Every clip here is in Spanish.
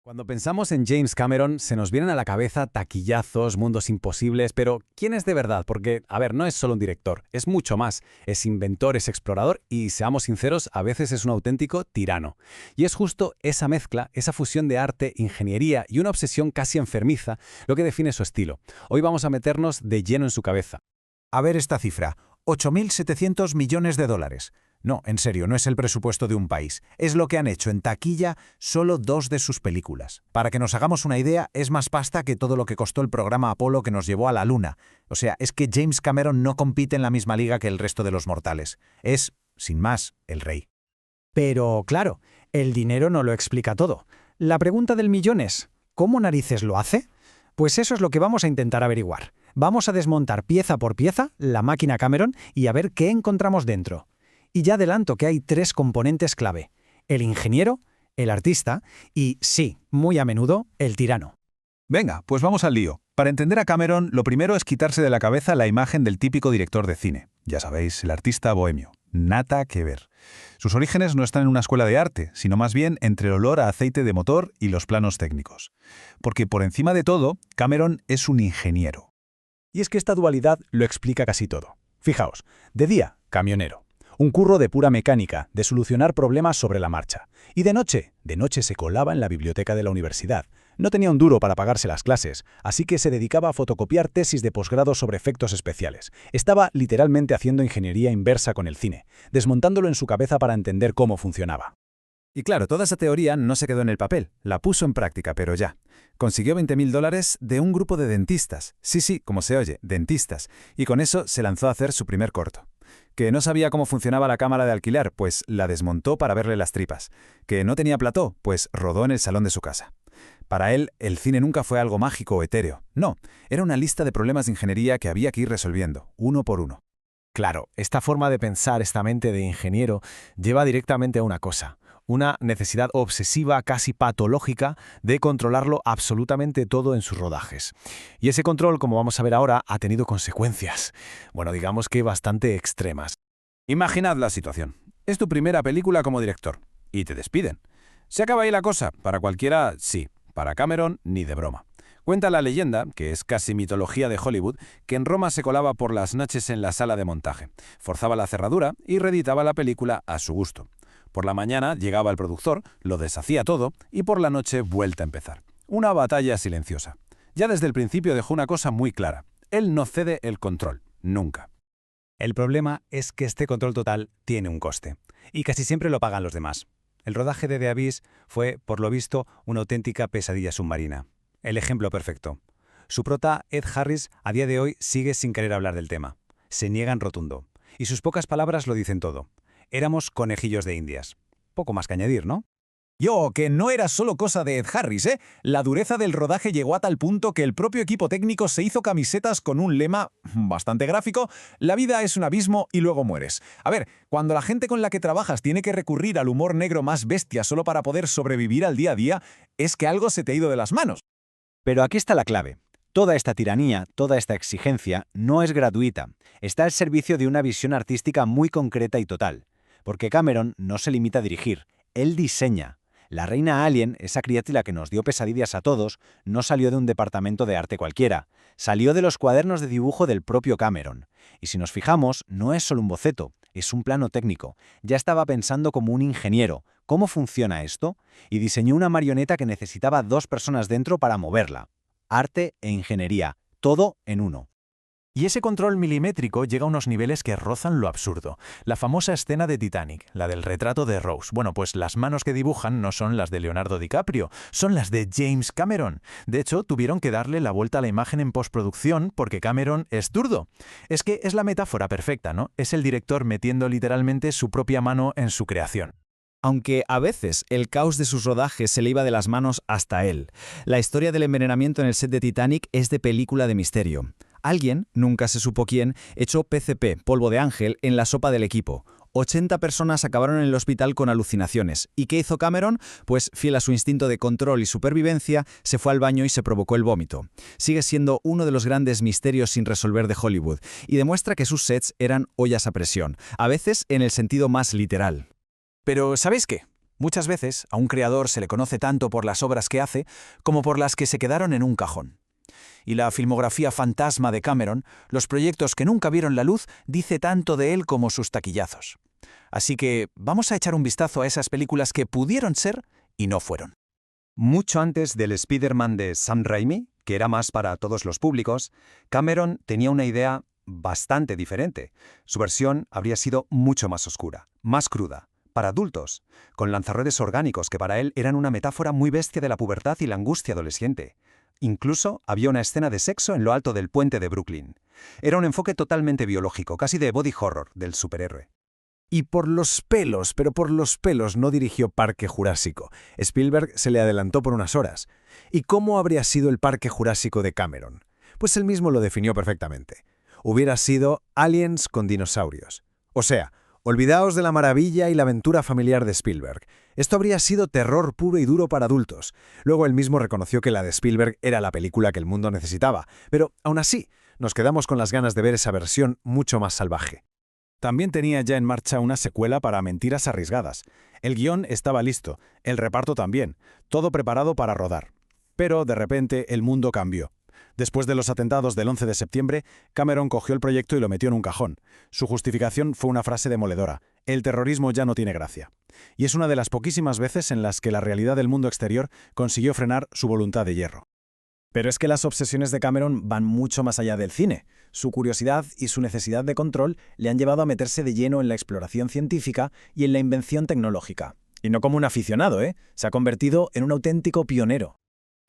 Cuando pensamos en James Cameron, se nos vienen a la cabeza taquillazos, mundos imposibles, pero ¿quién es de verdad? Porque, a ver, no es solo un director, es mucho más. Es inventor, es explorador y, seamos sinceros, a veces es un auténtico tirano. Y es justo esa mezcla, esa fusión de arte, ingeniería y una obsesión casi enfermiza lo que define su estilo. Hoy vamos a meternos de lleno en su cabeza. A ver esta cifra, 8.700 millones de dólares. No, en serio, no es el presupuesto de un país. Es lo que han hecho en taquilla solo 2 de sus películas. Para que nos hagamos una idea, es más pasta que todo lo que costó el programa Apolo que nos llevó a la Luna. O sea, es que James Cameron no compite en la misma liga que el resto de los mortales. Es, sin más, el rey. Pero, claro, el dinero no lo explica todo. La pregunta del millón es, ¿cómo narices lo hace? Pues eso es lo que vamos a intentar averiguar. Vamos a desmontar pieza por pieza la máquina Cameron y a ver qué encontramos dentro. Y ya adelanto que hay 3 componentes clave: el ingeniero, el artista y, sí, muy a menudo, el tirano. Venga, pues vamos al lío. Para entender a Cameron, lo primero es quitarse de la cabeza la imagen del típico director de cine. Ya sabéis, el artista bohemio. Nada que ver. Sus orígenes no están en una escuela de arte, sino más bien entre el olor a aceite de motor y los planos técnicos. Porque por encima de todo, Cameron es un ingeniero. Y es que esta dualidad lo explica casi todo. Fijaos, de día, camionero. Un curro de pura mecánica, de solucionar problemas sobre la marcha. Y de noche se colaba en la biblioteca de la universidad. No tenía un duro para pagarse las clases, así que se dedicaba a fotocopiar tesis de posgrado sobre efectos especiales. Estaba literalmente haciendo ingeniería inversa con el cine, desmontándolo en su cabeza para entender cómo funcionaba. Y claro, toda esa teoría no se quedó en el papel, la puso en práctica, pero ya. Consiguió $20.000 de un grupo de dentistas. Sí, como se oye, dentistas. Y con eso se lanzó a hacer su primer corto. Que no sabía cómo funcionaba la cámara de alquiler, pues la desmontó para verle las tripas. Que no tenía plató, pues rodó en el salón de su casa. Para él, el cine nunca fue algo mágico o etéreo. No, era una lista de problemas de ingeniería que había que ir resolviendo, uno por uno. Claro, esta forma de pensar, esta mente de ingeniero, lleva directamente a una cosa: una necesidad obsesiva, casi patológica, de controlarlo absolutamente todo en sus rodajes. Y ese control, como vamos a ver ahora, ha tenido consecuencias. Bueno, digamos que bastante extremas. Imaginad la situación. Es tu primera película como director. Y te despiden. ¿Se acaba ahí la cosa? Para cualquiera, sí. Para Cameron, ni de broma. Cuenta la leyenda, que es casi mitología de Hollywood, que en Roma se colaba por las noches en la sala de montaje, forzaba la cerradura y reeditaba la película a su gusto. Por la mañana llegaba el productor, lo deshacía todo y por la noche vuelta a empezar. Una batalla silenciosa. Ya desde el principio dejó una cosa muy clara: él no cede el control, nunca. El problema es que este control total tiene un coste, y casi siempre lo pagan los demás. El rodaje de The Abyss fue, por lo visto, una auténtica pesadilla submarina. El ejemplo perfecto. Su prota, Ed Harris, a día de hoy sigue sin querer hablar del tema. Se niega en rotundo. Y sus pocas palabras lo dicen todo. Éramos conejillos de indias. Poco más que añadir, ¿no? Que no era solo cosa de Ed Harris, ¿eh? La dureza del rodaje llegó a tal punto que el propio equipo técnico se hizo camisetas con un lema bastante gráfico: la vida es un abismo y luego mueres. A ver, cuando la gente con la que trabajas tiene que recurrir al humor negro más bestia solo para poder sobrevivir al día a día, es que algo se te ha ido de las manos. Pero aquí está la clave. Toda esta tiranía, toda esta exigencia, no es gratuita. Está al servicio de una visión artística muy concreta y total. Porque Cameron no se limita a dirigir, él diseña. La reina Alien, esa criatura que nos dio pesadillas a todos, no salió de un departamento de arte cualquiera. Salió de los cuadernos de dibujo del propio Cameron. Y si nos fijamos, no es solo un boceto, es un plano técnico. Ya estaba pensando como un ingeniero. ¿Cómo funciona esto? Y diseñó una marioneta que necesitaba 2 personas dentro para moverla. Arte e ingeniería, todo en uno. Y ese control milimétrico llega a unos niveles que rozan lo absurdo. La famosa escena de Titanic, la del retrato de Rose. Bueno, pues las manos que dibujan no son las de Leonardo DiCaprio, son las de James Cameron. De hecho, tuvieron que darle la vuelta a la imagen en postproducción porque Cameron es zurdo. Es que es la metáfora perfecta, ¿no? Es el director metiendo literalmente su propia mano en su creación. Aunque a veces el caos de sus rodajes se le iba de las manos hasta él. La historia del envenenamiento en el set de Titanic es de película de misterio. Alguien, nunca se supo quién, echó PCP, polvo de ángel, en la sopa del equipo. 80 personas acabaron en el hospital con alucinaciones. ¿Y qué hizo Cameron? Pues, fiel a su instinto de control y supervivencia, se fue al baño y se provocó el vómito. Sigue siendo uno de los grandes misterios sin resolver de Hollywood, y demuestra que sus sets eran ollas a presión, a veces en el sentido más literal. Pero, ¿sabéis qué? Muchas veces a un creador se le conoce tanto por las obras que hace como por las que se quedaron en un cajón. Y la filmografía fantasma de Cameron, los proyectos que nunca vieron la luz, dice tanto de él como sus taquillazos. Así que vamos a echar un vistazo a esas películas que pudieron ser y no fueron. Mucho antes del Spider-Man de Sam Raimi, que era más para todos los públicos, Cameron tenía una idea bastante diferente. Su versión habría sido mucho más oscura, más cruda, para adultos, con lanzarredes orgánicos que para él eran una metáfora muy bestia de la pubertad y la angustia adolescente. Incluso había una escena de sexo en lo alto del puente de Brooklyn. Era un enfoque totalmente biológico, casi de body horror del superhéroe. Y por los pelos, pero por los pelos no dirigió Parque Jurásico. Spielberg se le adelantó por unas horas. ¿Y cómo habría sido el Parque Jurásico de Cameron? Pues él mismo lo definió perfectamente. Hubiera sido Aliens con dinosaurios. O sea, olvidaos de la maravilla y la aventura familiar de Spielberg. Esto habría sido terror puro y duro para adultos. Luego él mismo reconoció que la de Spielberg era la película que el mundo necesitaba. Pero, aún así, nos quedamos con las ganas de ver esa versión mucho más salvaje. También tenía ya en marcha una secuela para Mentiras arriesgadas. El guión estaba listo, el reparto también, todo preparado para rodar. Pero, de repente, el mundo cambió. Después de los atentados del 11 de septiembre, Cameron cogió el proyecto y lo metió en un cajón. Su justificación fue una frase demoledora: el terrorismo ya no tiene gracia. Y es una de las poquísimas veces en las que la realidad del mundo exterior consiguió frenar su voluntad de hierro. Pero es que las obsesiones de Cameron van mucho más allá del cine. Su curiosidad y su necesidad de control le han llevado a meterse de lleno en la exploración científica y en la invención tecnológica. Y no como un aficionado, se ha convertido en un auténtico pionero.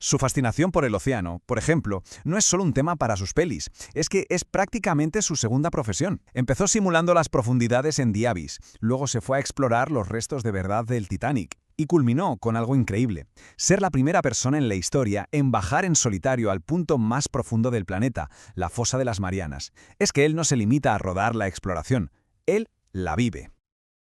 Su fascinación por el océano, por ejemplo, no es solo un tema para sus pelis, es que es prácticamente su segunda profesión. Empezó simulando las profundidades en The Abyss, luego se fue a explorar los restos de verdad del Titanic, y culminó con algo increíble: ser la primera persona en la historia en bajar en solitario al punto más profundo del planeta, la fosa de las Marianas. Es que él no se limita a rodar la exploración, él la vive.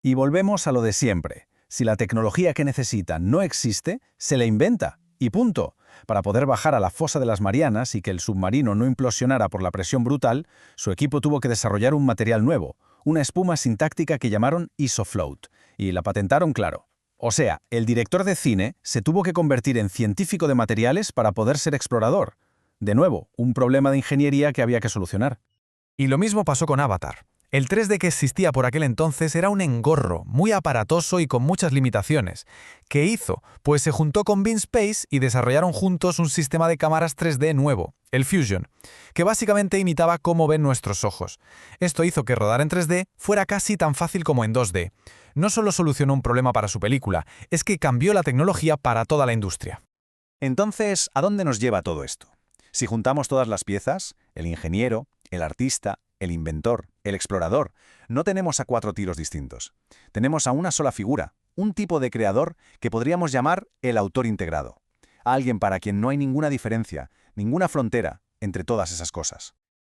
Y volvemos a lo de siempre. Si la tecnología que necesita no existe, se la inventa. Y punto. Para poder bajar a la fosa de las Marianas y que el submarino no implosionara por la presión brutal, su equipo tuvo que desarrollar un material nuevo, una espuma sintáctica que llamaron IsoFloat, y la patentaron, claro. O sea, el director de cine se tuvo que convertir en científico de materiales para poder ser explorador. De nuevo, un problema de ingeniería que había que solucionar. Y lo mismo pasó con Avatar. El 3D que existía por aquel entonces era un engorro, muy aparatoso y con muchas limitaciones. ¿Qué hizo? Pues se juntó con Beam Space y desarrollaron juntos un sistema de cámaras 3D nuevo, el Fusion, que básicamente imitaba cómo ven nuestros ojos. Esto hizo que rodar en 3D fuera casi tan fácil como en 2D. No solo solucionó un problema para su película, es que cambió la tecnología para toda la industria. Entonces, ¿a dónde nos lleva todo esto? Si juntamos todas las piezas, el ingeniero, el artista, el inventor, el explorador, no tenemos a 4 tiros distintos. Tenemos a una sola figura, un tipo de creador que podríamos llamar el autor integrado. A alguien para quien no hay ninguna diferencia, ninguna frontera entre todas esas cosas.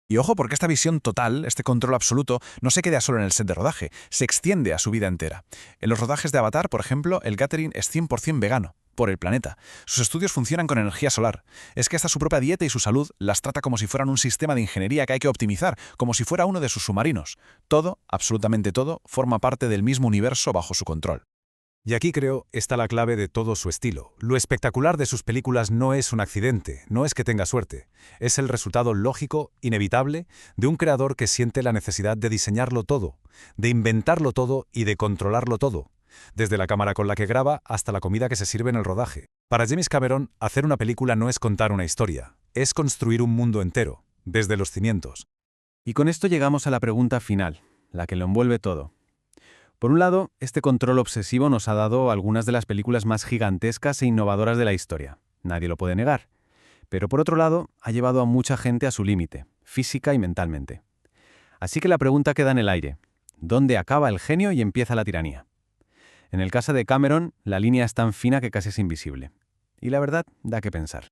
Y ojo, porque esta visión total, este control absoluto, no se queda solo en el set de rodaje, se extiende a su vida entera. En los rodajes de Avatar, por ejemplo, el catering es 100% vegano, por el planeta. Sus estudios funcionan con energía solar. Es que hasta su propia dieta y su salud las trata como si fueran un sistema de ingeniería que hay que optimizar, como si fuera uno de sus submarinos. Todo, absolutamente todo, forma parte del mismo universo bajo su control. Y aquí creo está la clave de todo su estilo. Lo espectacular de sus películas no es un accidente, no es que tenga suerte. Es el resultado lógico, inevitable, de un creador que siente la necesidad de diseñarlo todo, de inventarlo todo y de controlarlo todo. Desde la cámara con la que graba hasta la comida que se sirve en el rodaje. Para James Cameron, hacer una película no es contar una historia, es construir un mundo entero, desde los cimientos. Y con esto llegamos a la pregunta final, la que lo envuelve todo. Por un lado, este control obsesivo nos ha dado algunas de las películas más gigantescas e innovadoras de la historia. Nadie lo puede negar. Pero por otro lado, ha llevado a mucha gente a su límite, física y mentalmente. Así que la pregunta queda en el aire. ¿Dónde acaba el genio y empieza la tiranía? En el caso de Cameron, la línea es tan fina que casi es invisible. Y la verdad, da que pensar.